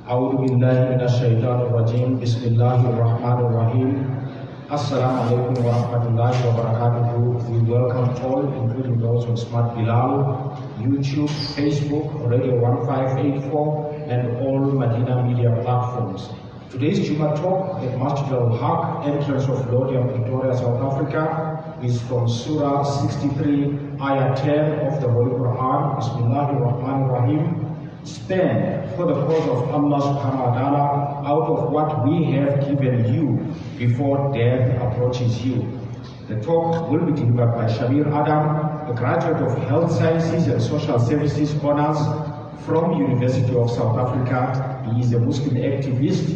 A'udhu billahi minash shaitanir rajim. Bismillahir rahmanir rahim. Assalamu alaikum wa rahmatullahi wa barakatuhu. We welcome all, including those on Smart Bilal, YouTube, Facebook, Radio 1584, and all Madina media platforms. Today's Juma talk at Masjid al-Haq, entrance of Lodiam, Pretoria, South Africa, is from Surah 63, Ayah 10 of the Holy Quran. Bismillahir rahmanir rahim. Spend for the cause of Allah subhanahu wa ta'ala out of what we have given you before death approaches you. The talk will be delivered by Shabir Adam, a graduate of Health Sciences and Social Services Honors from University of South Africa. He is a Muslim activist,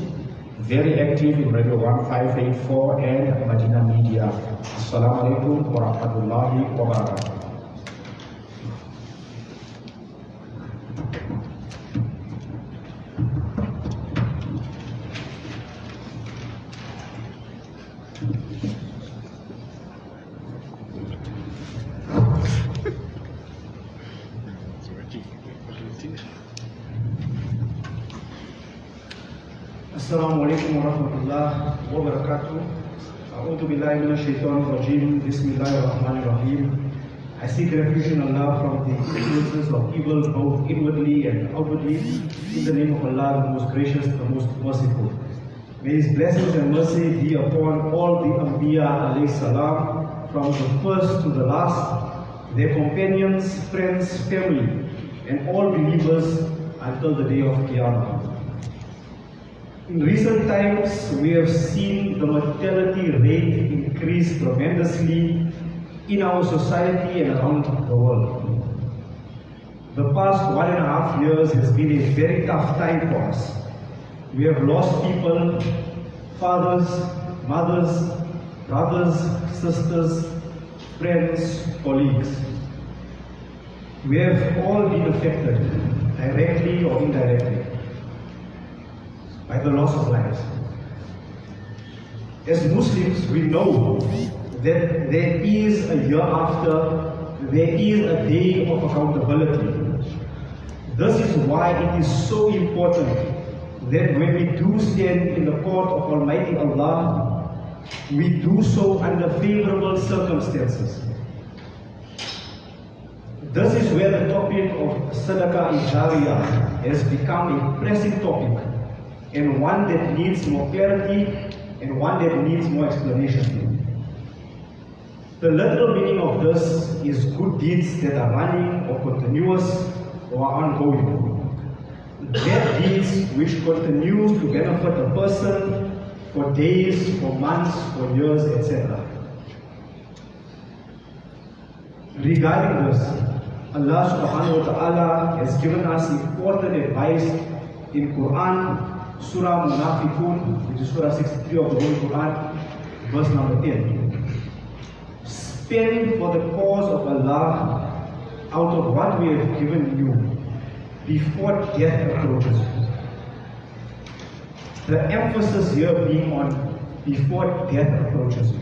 very active in Radio 1584 and Madina Media. Assalamu alaikum wa rahmatullahi wa barakatuh. Assalamu alaikum wa rahmatullahi wa barakatuh. A'udhu billahi minash shaitanir rajim. Bismillahir rahmanir rahim. I seek refuge in Allah from the influences of evil, both inwardly and outwardly. In the name of Allah, the most gracious, the most merciful. May His blessings and mercy be upon all the Anbiya alayhi salam, from the first to the last, their companions, friends, family, and all believers until the day of Qiyamah. In recent times, we have seen the mortality rate increase tremendously in our society and around the world. The past 1.5 years has been a very tough time for us. We have lost people, fathers, mothers, brothers, sisters, friends, colleagues. We have all been affected, directly or indirectly, by the loss of lives. As Muslims, we know that there is a year after, there is a day of accountability. This is why it is so important that when we do stand in the court of Almighty Allah, we do so under favorable circumstances. This is where the topic of Sadaqah Jariyah has become a pressing topic, and one that needs more clarity and one that needs more explanation. The literal meaning of this is good deeds that are running or continuous or ongoing. Bad deeds which continues to benefit a person for days, for months, for years, etc. Regarding this, Allah subhanahu wa ta'ala has given us important advice in Quran, Surah Munafiqun, which is Surah 63 of the Holy Quran, verse number 10. Spend for the cause of Allah out of what we have given you before death approaches you. The emphasis here being on before death approaches you.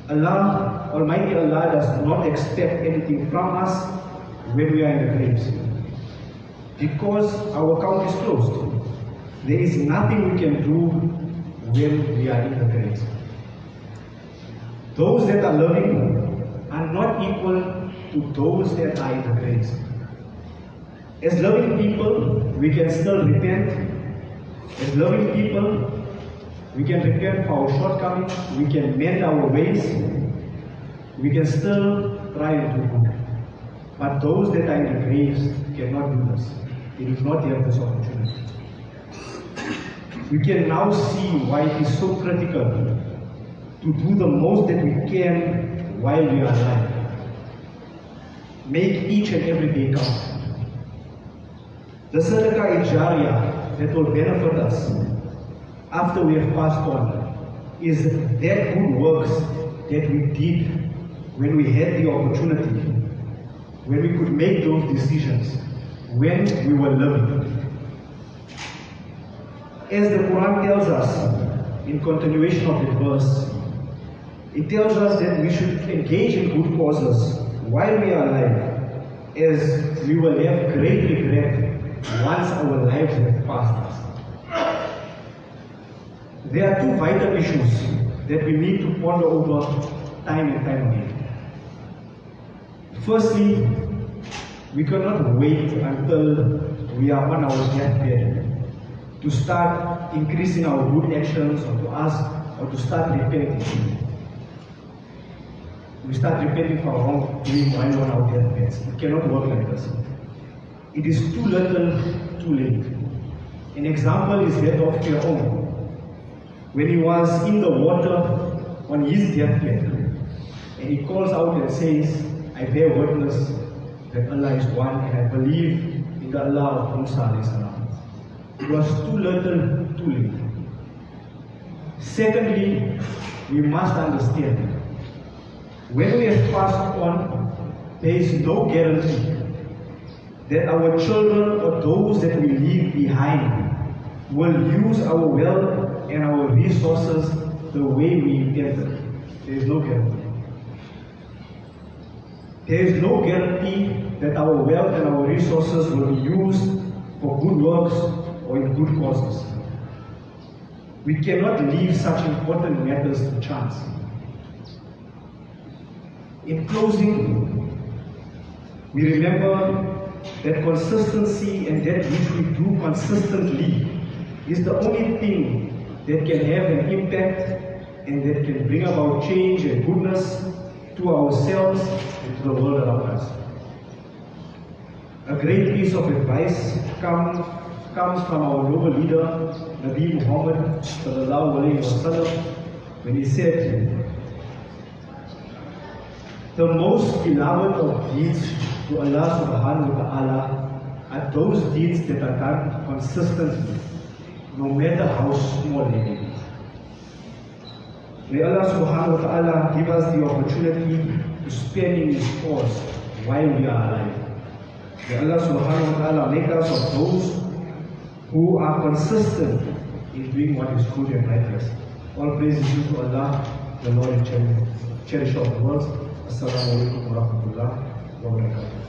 Allah, Almighty Allah, does not expect anything from us when we are in the graves, because our account is closed. There is nothing we can do when we are in the graves. Those that are living are not equal to those that are in the graves. As loving people, we can still repent. As loving people, we can repent for our shortcomings, we can mend our ways, we can still try and do good. But those that are in the graves cannot do this. They do not have this opportunity. We can now see why it is so critical to do the most that we can while we are alive. Make each and every day count. The Sadaqah Jariyah that will benefit us after we have passed on is that good works that we did when we had the opportunity, when we could make those decisions, when we were living. As the Quran tells us, in continuation of the verse, it tells us that we should engage in good causes while we are alive, as we will have great regret once our lives have passed us. There are two vital issues that we need to ponder over time and time again. Firstly, we cannot wait until we are on our deathbed to start increasing our good actions or to ask or to start repenting. We start repenting for our wrongdoing while on our deathbeds. It cannot work like this. It is too little, too late. An example is that of Pharaoh. When he was in the water on his deathbed, and he calls out and says, I bear witness that Allah is one, and I believe in the Allah of Musa alayhi salam. It was too little, too late. Secondly, we must understand, when we have passed on, there is no guarantee that our children or those that we leave behind will use our wealth and our resources the way we intended. There is no guarantee. There is no guarantee that our wealth and our resources will be used for good works or in good causes. We cannot leave such important matters to chance. In closing, we remember that consistency and that which we do consistently is the only thing that can have an impact and that can bring about change and goodness to ourselves and to the world around us. A great piece of advice comes from our noble leader, Nabi Muhammad sallallahu alayhi wa sallam, when he said, the most beloved of deeds to Allah subhanahu wa ta'ala are those deeds that are done consistently, no matter how small they may be. May Allah subhanahu wa ta'ala give us the opportunity to spend in His cause while we are alive. May Allah subhanahu wa ta'ala make us of those who are consistent in doing what is good and righteous. All praise is due to Allah, the Lord and Cherisher of the world. Assalamu alaikum wa rahmatullah wa barakatuh.